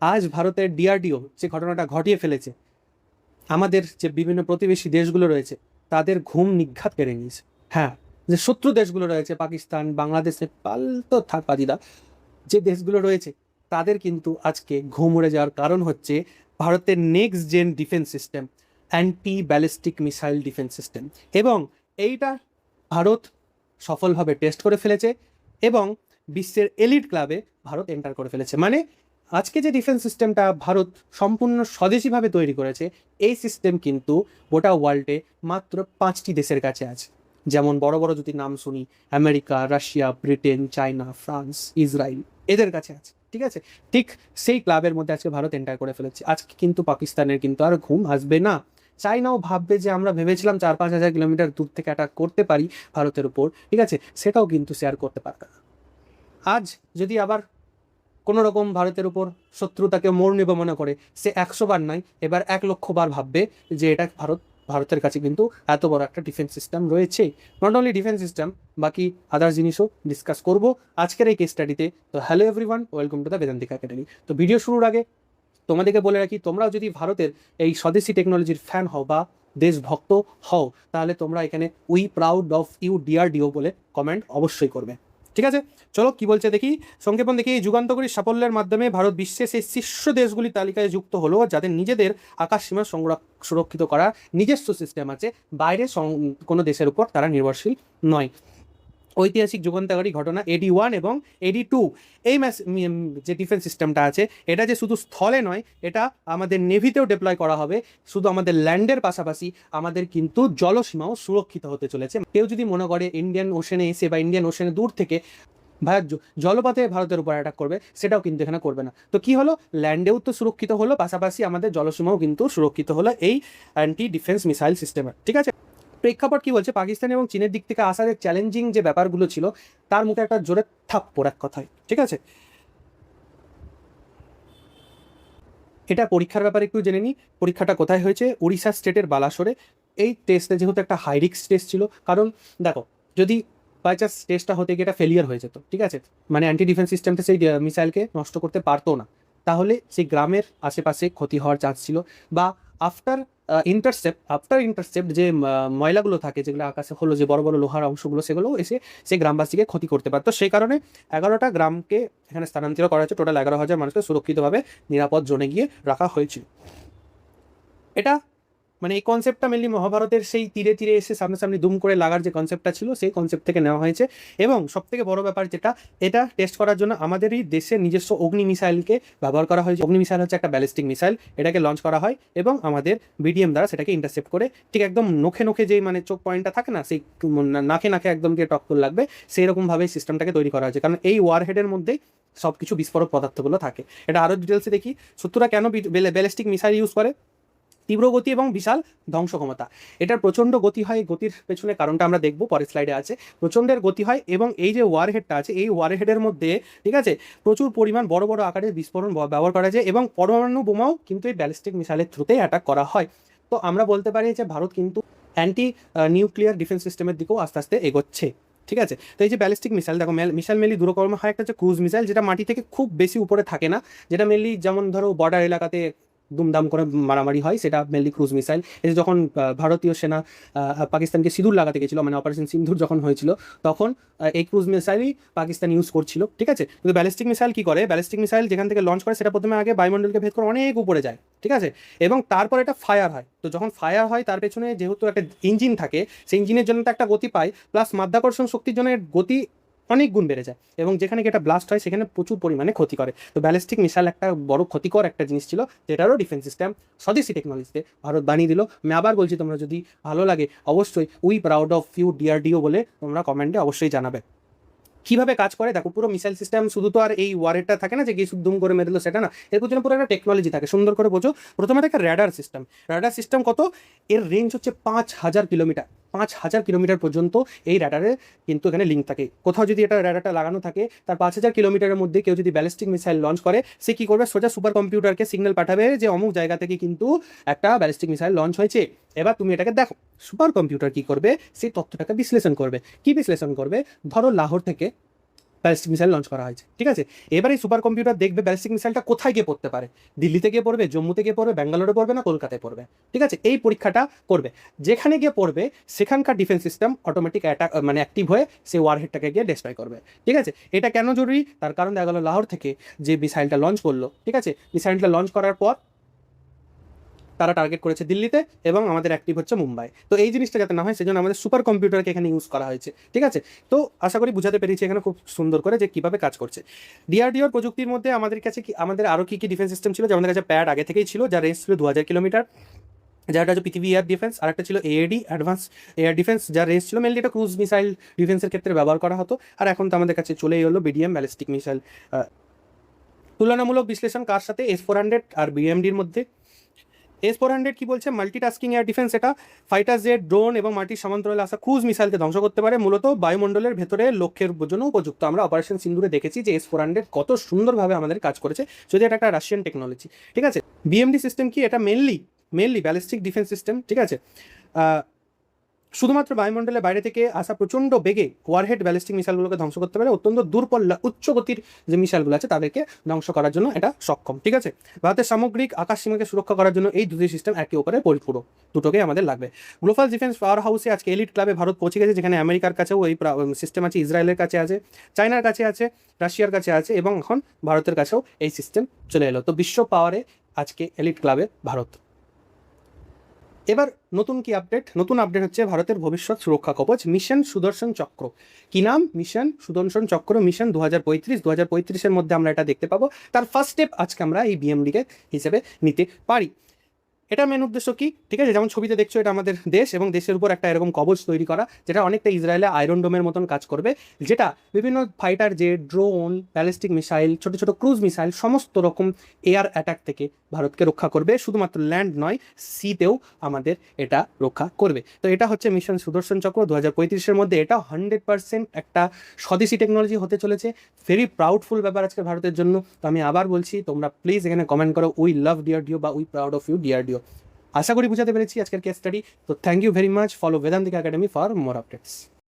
আজ ভারতের ডিআরডিও যে ঘটনাটা ঘটিয়ে ফেলেছে, আমাদের যে বিভিন্ন প্রতিবেশী দেশগুলো রয়েছে তাদের ঘুম নিঘাত কেড়ে নিয়েছে। হ্যাঁ, যে শত্রু দেশগুলো রয়েছে পাকিস্তান, বাংলাদেশ, নেপাল তো থাক বাদিদা, যে দেশগুলো রয়েছে তাদের কিন্তু আজকে ঘুম উড়ে যাওয়ার কারণ হচ্ছে ভারতের next gen defence system, anti ballistic missile defence system. এবং এইটা ভারত সফলভাবে টেস্ট করে ফেলেছে এবং বিশ্বের এলিট ক্লাবে ভারত এন্টার করে ফেলেছে। মানে আজকে যে ডিফেন্স সিস্টেমটা ভারত সম্পূর্ণ স্বদেশিভাবে তৈরি করেছে, এই সিস্টেম কিন্তু গোটা ওয়ার্ল্ডে মাত্র 5টি দেশের কাছে আছে। যেমন বড় বড় যদি নাম শুনি, America, Russia, Britain, China, France, Israel, এদের কাছে আছে। ঠিক আছে, ঠিক সেই ক্লাবের মধ্যে আজকে ভারত এন্টার করে ফেলেছে। আজকে কিন্তু পাকিস্তানের কিন্তু আর ঘুম আসবে না। চাইনাও ভাববে যে আমরা ভেবেছিলাম 4-5 হাজার কিলোমিটার দূর থেকে অ্যাটাক করতে পারি ভারতের উপর, ঠিক আছে, সেটাও কিন্তু শেয়ার করতে পারবে না। আজ যদি আবার কোনো রকম ভারতের উপর শত্রুতাকে মোড় নেবে মনে করে, সে 100 বার নয়, এবার 1,00,000 বার ভাববে যে এটা ভারতের কাছে কিন্তু এত বড় একটা ডিফেন্স সিস্টেম রয়েছে। নট অনলি ডিফেন্স সিস্টেম, বাকি আদার জিনিসও ডিসকাস করব আজকের এই কেস স্টাডিতে। তো hello everyone, welcome to the বেদান্তিক academy. তো ভিডিও শুরুর আগে তোমাদেরকে বলে রাখি, তোমরাও যদি ভারতের এই স্বদেশি টেকনোলজির ফ্যান হও বা দেশভক্ত হও, তাহলে তোমরা এখানে we proud of you DRDO বলে কমেন্ট অবশ্যই করবে। ঠিক আছে, চলো কি বলছে দেখি। সংক্ষেপণ দেখি, যুগান্তকারী সাফল্যের মাধ্যমে ভারত বিশ্বের সেই শীর্ষ দেশগুলির তালিকায় যুক্ত হলো যাদের নিজেদের আকাশ সীমা সুরক্ষিত করার নিজস্ব সিস্টেম আছে, বাইরে কোনো দেশের উপর তারা নির্ভরশীল নয়। ঐতিহাসিক যুগান্তকারী ঘটনা AD-1 এবং AD-2, এই যে ডিফেন্স সিস্টেমটা আছে, এটা যে শুধু স্থলে নয়, এটা আমাদের নেভিতেও ডিপ্লয় করা হবে। শুধু আমাদের ল্যান্ডের পাশাপাশি আমাদের কিন্তু জলসীমাও সুরক্ষিত হতে চলেছে। কেউ যদি মনে করে ইন্ডিয়ান ওশেনে এসে বা ইন্ডিয়ান ওশেনে দূর থেকে ভাইয়া জলপথে ভারতের উপর অ্যাটাক করবে, সেটাও কিন্তু এখানে করবে না। তো কি হলো, ল্যান্ডেও তো সুরক্ষিত হলো, পাশাপাশি আমাদের জলসীমাও কিন্তু সুরক্ষিত হলো এই অ্যান্টি ডিফেন্স মিসাইল সিস্টেমের। ঠিক আছে, প্রেক্ষাপট কি বলছে, পাকিস্তান এবং চীনের দিক থেকে আসা যে চ্যালেঞ্জিং যে ব্যাপারগুলো ছিল তার মুখে একটা জোরে থাপ্পড় এক কথায়। ঠিক আছে, এটা পরীক্ষার ব্যাপারে একটু জেনে নিই। পরীক্ষাটা কোথায় হয়েছে? উড়িষ্যা স্টেটের বালাসোরে। এই টেস্টে যেহেতু একটা হাই রিস্ক টেস্ট ছিল, কারণ দেখো, যদি বাই চান্স টেস্টটা হতে গিয়ে এটা ফেলিয়ার হয়ে যেত, ঠিক আছে, মানে অ্যান্টি ডিফেন্স সিস্টেমটা সেই মিসাইলকে নষ্ট করতে পারতো না, তাহলে সেই গ্রামের আশেপাশে ক্ষতি হওয়ার চান্স ছিল। বা আফটার ইন্টারসেপ্ট যে ময়লাগুলো থাকে, যেগুলো আকাশে হলো, যে বড় বড় লোহার অংশগুলো, সেগুলো এসে সেই গ্রামবাসীকে ক্ষতি করতে পারতো। সেই কারণে 11টা গ্রামকে এখানে স্থানান্তরিত করা হয়েছে। টোটাল 11,000 মানুষকে সুরক্ষিতভাবে নিরাপদ জোনে গিয়ে রাখা হয়েছিল। এটা মানে এই কনসেপ্টটা মেনলি মহাভারতের সেই তীরে তীরে এসে সামনাসামনি দুম করে লাগার যে কনসেপ্টটা ছিল, সেই কনসেপ্ট থেকে নেওয়া হয়েছে। এবং সবথেকে বড় ব্যাপার যেটা, এটা টেস্ট করার জন্য আমাদেরই দেশের নিজস্ব অগ্নি মিসাইলকে ব্যবহার করা হয়েছে। অগ্নি মিসাইল হচ্ছে একটা ব্যালিস্টিক মিসাইল, এটাকে লঞ্চ করা হয় এবং আমাদের BDM দ্বারা সেটাকে ইন্টারসেপ্ট করে ঠিক একদম নখে নখে যেই মানে চোখ পয়েন্টটা থাকে না, সেই নাকে নাকে একদম যে টক্কর লাগবে, সেই রকমভাবে সিস্টেমটাকে তৈরি করা হয়েছে। কারণ এই ওয়ারহেডের মধ্যেই সব কিছু বিস্ফোরক পদার্থগুলো থাকে। এটা আরও ডিটেলসে দেখি। শত্রুরা কেন ব্যালিস্টিক মিসাইল ইউজ করে? তীব্র গতি এবং বিশাল ধ্বংস ক্ষমতা। এটার প্রচণ্ড গতি হয়, গতির পেছনে কারণটা আমরা দেখবো পরের স্লাইডে আছে। প্রচণ্ডের গতি হয় এবং এই যে ওয়ারহেডটা আছে, এই ওয়ারহেডের মধ্যে, ঠিক আছে, প্রচুর পরিমাণ বড় বড় আকারের বিস্ফোরণ ব্যবহার করা যায় এবং পরমাণু বোমাও কিন্তু এই ব্যালিস্টিক মিসাইলের থ্রুতেই অ্যাটাক করা হয়। তো আমরা বলতে পারি যে ভারত কিন্তু অ্যান্টি নিউক্লিয়ার ডিফেন্স সিস্টেমের দিকেও আস্তে আস্তে এগোচ্ছে। ঠিক আছে, তো এই যে ব্যালিস্টিক মিসাইল, দেখো মিসাইল মেনলি দুরকম হয়। একটা হচ্ছে ক্রুজ মিসাইল, যেটা মাটি থেকে খুব বেশি উপরে থাকে না, যেটা মেনলি যেমন ধরো বর্ডার এলাকাতে দুমদাম করে মারামারি হয়, সেটা মেনলি ক্রুজ মিসাইল। এই যখন ভারতীয় সেনা পাকিস্তানকে সিঁদুর লাগাতে গেছিলো, মানে অপারেশন সিন্ধুর যখন হয়েছিল, তখন এই ক্রুজ মিসাইলই পাকিস্তান ইউজ করছিল। ঠিক আছে, কিন্তু ব্যালিস্টিক মিসাইল কি করে, ব্যালিস্টিক মিসাইল যেখান থেকে লঞ্চ করে সেটা প্রথমে আগে বায়ুমণ্ডলকে ভেদ করে অনেক উপরে যায়, ঠিক আছে, এবং তারপর এটা ফায়ার হয়। তো যখন ফায়ার হয়, তার পেছনে যেহেতু একটা ইঞ্জিন থাকে, সেই ইঞ্জিনের জন্য তো একটা গতি পায়, প্লাস মাধ্যাকর্ষণ শক্তির জন্য গতি অনেক গুণ বেড়ে যায় এবং যেখানে এটা ব্লাস্ট হয় সেখানে প্রচুর পরিমাণে ক্ষতি করে। তো ব্যালিস্টিক মিসাইল একটা বড় ক্ষতিকর একটা জিনিস ছিল, যেটারও ডিফেন্স সিস্টেম স্বদেশি টেকনোলজিতে ভারত বানিয়ে দিল। আমি আবার বলছি, তোমরা যদি ভালো লাগে অবশ্যই we proud of you DRDO বলে তোমরা কমেন্টে অবশ্যই জানাবে। কিভাবে কাজ করে দেখো, পুরো মিসাইল সিস্টেম শুধু তো আর এই ওয়ারেটটা থাকে না যে গিয়ে শুধু দুম করে মেরে দিল, সেটা না। এর পিছনে পুরো একটা টেকনোলজি থাকে, সুন্দর করে বোঝো। প্রথমে থাকে র্যাডার সিস্টেম। র্যাডার সিস্টেম কত, এর রেঞ্জ হচ্ছে 5,000 কিলোমিটার। 5,000 কিলোমিটার পর্যন্ত এই র্যাডারে কিন্তু এখানে লিঙ্ক থাকে। কোথাও যদি এটা র্যাডারটা লাগানো থাকে, তার 5,000 কিলোমিটারের মধ্যে কেউ যদি ব্যালিস্টিক মিসাইল লঞ্চ করে, সে কী করবে, সোজা সুপার কম্পিউটারকে সিগন্যাল পাঠাবে যে অমুক জায়গা থেকে কিন্তু একটা ব্যালিস্টিক মিসাইল লঞ্চ হয়েছে। এবার তুমি এটাকে দেখো, সুপার কম্পিউটার কী করবে, সেই তথ্যটাকে বিশ্লেষণ করবে। কি বিশ্লেষণ করবে, ধরো লাহোর থেকে ব্যালিস্টিক মিসাইল লঞ্চ করা হয়েছে, ঠিক আছে। এবার এই সুপার কম্পিউটার দেখবে ব্যালিস্টিক মিসাইলটা কোথায় গিয়ে পড়তে পারে, দিল্লিতে গিয়ে পড়বে, জম্মুতে গিয়ে পড়বে, ব্যাঙ্গালোরে পড়বে, না কলকাতায় পড়বে, ঠিক আছে। এই পরীক্ষাটা করবে, যেখানে গিয়ে পড়বে সেখানকার ডিফেন্স সিস্টেম অটোমেটিক অ্যাটাক মানে অ্যাক্টিভ হয়ে সেই ওয়ারহেডটাকে গিয়ে ডিস্ট্রয় করবে, ঠিক আছে। এটা কেন জরুরি, তার কারণ দেখা গেল লাহোর থেকে যে মিসাইলটা লঞ্চ করলো, ঠিক আছে, মিসাইলটা লঞ্চ করার পর তারা টার্গেট করেছে দিল্লিতে এবং আমাদের অ্যাক্টিভ হচ্ছে মুম্বাই। তো এই জিনিসটা যাতে না হয় সেজন্য আমাদের সুপার কম্পিউটারকে এখানে ইউজ করা হয়েছে, ঠিক আছে। তো আশা করি বুঝাতে পেরেছি এখানে খুব সুন্দর করে যে কীভাবে কাজ করছে। ডিআরডিওর প্রযুক্তির মধ্যে আমাদের কাছে কি আমাদের আরও কী কী ডিফেন্স সিস্টেম ছিল, যে আমাদের কাছে প্যাড আগে থেকেই ছিল, যার রেঞ্জ ছিল 2000 কিলোমিটার, যেটা হচ্ছে পৃথিবী এয়ার ডিফেন্স। আর একটা ছিল এএডি, অ্যাডভান্স এয়ার ডিফেন্স, যার রেঞ্জ ছিল মেনলি এটা ক্রুজ মিসাইল ডিফেন্সের ক্ষেত্রে ব্যবহার করা হতো। আর এখন তো আমাদের কাছে চলেই হলো বিডিএম ব্যালিস্টিক মিসাইল। তুলনামূলক বিশ্লেষণ কার সাথে, S-400 আর বিএমডির মধ্যে। S-400 কি বলছে, মাল্টিটাস্কিং এয়ার ডিফেন্স, এটা ফাইটার জেট, ড্রোন এবং মাল্টির সমান্তরালে আসা ক্রুজ মিসাইলকে ধ্বংস করতে পারে, মূলত বায়ুমণ্ডলের ভেতরে লক্ষ্যের জন্য উপযুক্ত। আমরা অপারেশন সিন্দুরে দেখেছি যে S-400 কত সুন্দরভাবে আমাদের কাজ করেছে, যদি এটা একটা রাশিয়ান টেকনোলজি, ঠিক আছে। বিএমডি সিস্টেম কি, এটা মেনলি ব্যালিস্টিক ডিফেন্স সিস্টেম, ঠিক আছে। শুধুমাত্র বায়ুমণ্ডলের বাইরে থেকে আসা প্রচণ্ড বেগে ওয়ারহেড ব্যালিস্টিক মিসাইলগুলোকে ধ্বংস করতে পারে, অত্যন্ত দূরপল্লা উচ্চ গতির যে মিসাইলগুলো আছে তাদেরকে ধ্বংস করার জন্য এটা সক্ষম, ঠিক আছে। ভারতের সামগ্রিক আকাশ সীমাকে সুরক্ষা করার জন্য এই দুটি সিস্টেম একে অপরের পরিপূরক, দুটোকেই আমাদের লাগবে। গ্লোবাল ডিফেন্স পাওয়ার হাউসে আজকে এলিট ক্লাবে ভারত পৌঁছে গেছে, যেখানে আমেরিকার কাছেও এই সিস্টেম আছে, ইসরায়েলের কাছে আছে, চায়নার কাছে আছে, রাশিয়ার কাছে আছে এবং এখন ভারতের কাছেও এই সিস্টেম চলে এলো। তো বিশ্ব পাওয়ারে আজকে এলিট ক্লাবে ভারত। এবার নতুন আপডেট হচ্ছে ভারতের ভবিষ্যৎ সুরক্ষা কবচ মিশন সুদর্শন চক্র। কি নাম, মিশন সুদর্শন চক্র, মিশন 2035 মধ্যে আমরা এটা দেখতে পাবো। তার ফার্স্ট স্টেপ আজকে আমরা এই বিএমডিকে হিসেবে নিতে পারি। এটা মেন উদ্দেশ্য কি, ঠিক আছে, যেমন ছবিতে দেখছো এটা আমাদের দেশ এবং দেশের উপর একটা এরকম কবচ তৈরি করা, যেটা অনেকটা ইসরায়েলে আয়রন ডোমের মতন কাজ করবে, যেটা বিভিন্ন fighter jet, drone, ballistic missile, ছোট ছোট ক্রুজ মিসাইল, সমস্ত রকম এয়ার অ্যাটাক থেকে ভারতকে রক্ষা করবে। শুধুমাত্র ল্যান্ড নয়, সিতেও আমাদের এটা রক্ষা করবে। তো এটা হচ্ছে মিশন সুদর্শন চক্র 2035 মধ্যে। এটা 100% একটা স্বদেশি টেকনোলজি হতে চলেছে। ভেরি প্রাউডফুল ব্যাপার আজকে ভারতের জন্য। তো আমি আবার বলছি, তোমরা প্লিজ এখানে কমেন্ট করো উই লাভ ডিআরডিও বা we proud of you DRDO. আশা করি বুঝাতে পেরেছি আজকের কেস স্টাডি। তো thank you very much. Follow Vedantik academy for more updates.